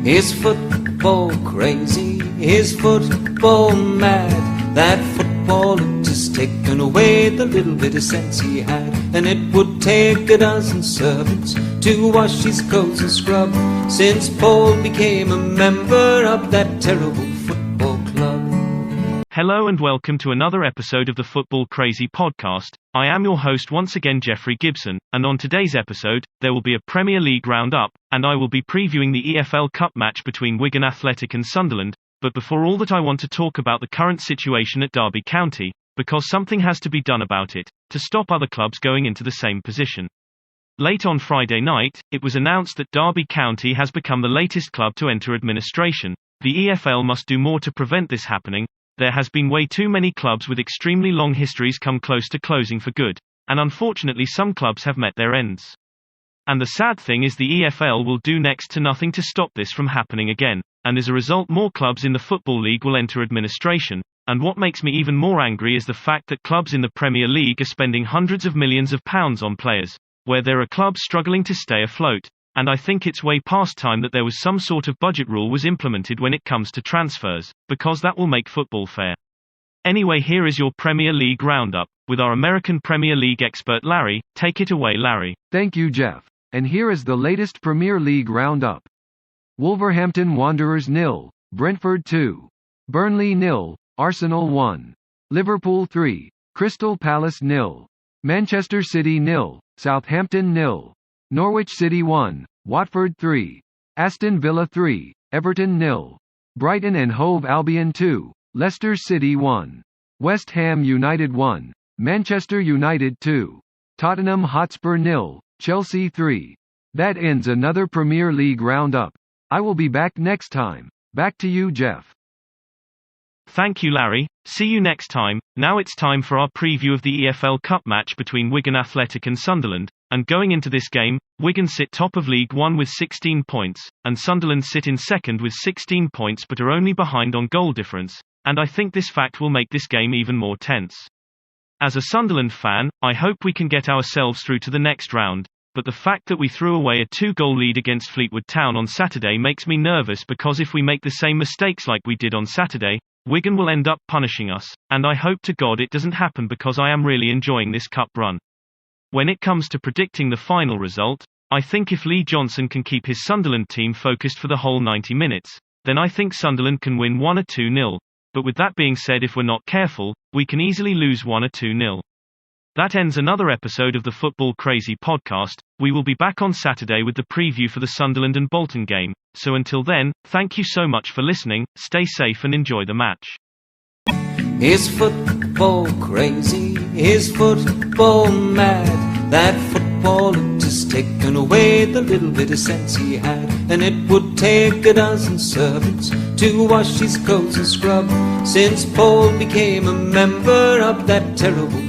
Is football crazy? Is football mad? That football had just taken away the little bit of sense he had. And it would take a dozen servants to wash his clothes and scrub, since Paul became a member of that terrible football club. Hello and welcome to another episode of the Football Crazy podcast. I am your host once again, Jeffrey Gibson, and on today's episode, there will be a Premier League roundup, and I will be previewing the EFL Cup match between Wigan Athletic and Sunderland. But before all that, I want to talk about the current situation at Derby County, because something has to be done about it, to stop other clubs going into the same position. Late on Friday night, it was announced that Derby County has become the latest club to enter administration. The EFL must do more to prevent this happening. There has been way too many clubs with extremely long histories come close to closing for good, and unfortunately some clubs have met their ends. And the sad thing is the EFL will do next to nothing to stop this from happening again, and as a result more clubs in the Football League will enter administration. And what makes me even more angry is the fact that clubs in the Premier League are spending hundreds of millions of pounds on players, where there are clubs struggling to stay afloat. And I think it's way past time that there was some sort of budget rule was implemented when it comes to transfers, because that will make football fair. Anyway, here is your Premier League roundup, with our American Premier League expert Larry. Take it away, Larry. Thank you, Jeff. And here is the latest Premier League roundup. Wolverhampton Wanderers 0, Brentford 2, Burnley 0, Arsenal 1, Liverpool 3, Crystal Palace 0, Manchester City 0, Southampton 0, Norwich City 1, Watford 3, Aston Villa 3, Everton 0, Brighton and Hove Albion 2, Leicester City 1, West Ham United 1, Manchester United 2, Tottenham Hotspur 0, Chelsea 3. That ends another Premier League roundup. I will be back next time. Back to you, Jeff. Thank you, Larry. See you next time. Now it's time for our preview of the EFL Cup match between Wigan Athletic and Sunderland. And going into this game, Wigan sit top of League One with 16 points, and Sunderland sit in second with 16 points but are only behind on goal difference, and I think this fact will make this game even more tense. As a Sunderland fan, I hope we can get ourselves through to the next round, but the fact that we threw away a 2-goal lead against Fleetwood Town on Saturday makes me nervous, because if we make the same mistakes like we did on Saturday, Wigan will end up punishing us, and I hope to God it doesn't happen, because I am really enjoying this cup run. When it comes to predicting the final result, I think if Lee Johnson can keep his Sunderland team focused for the whole 90 minutes, then I think Sunderland can win 1 or 2-0. But with that being said, if we're not careful, we can easily lose 1 or 2-0. That ends another episode of the Football Crazy podcast. We will be back on Saturday with the preview for the Sunderland and Bolton game. So until then, thank you so much for listening, stay safe and enjoy the match. Is football crazy? Is football mad? That football had just taken away the little bit of sense he had. And it would take a dozen servants to wash his clothes and scrub, since Paul became a member of that terrible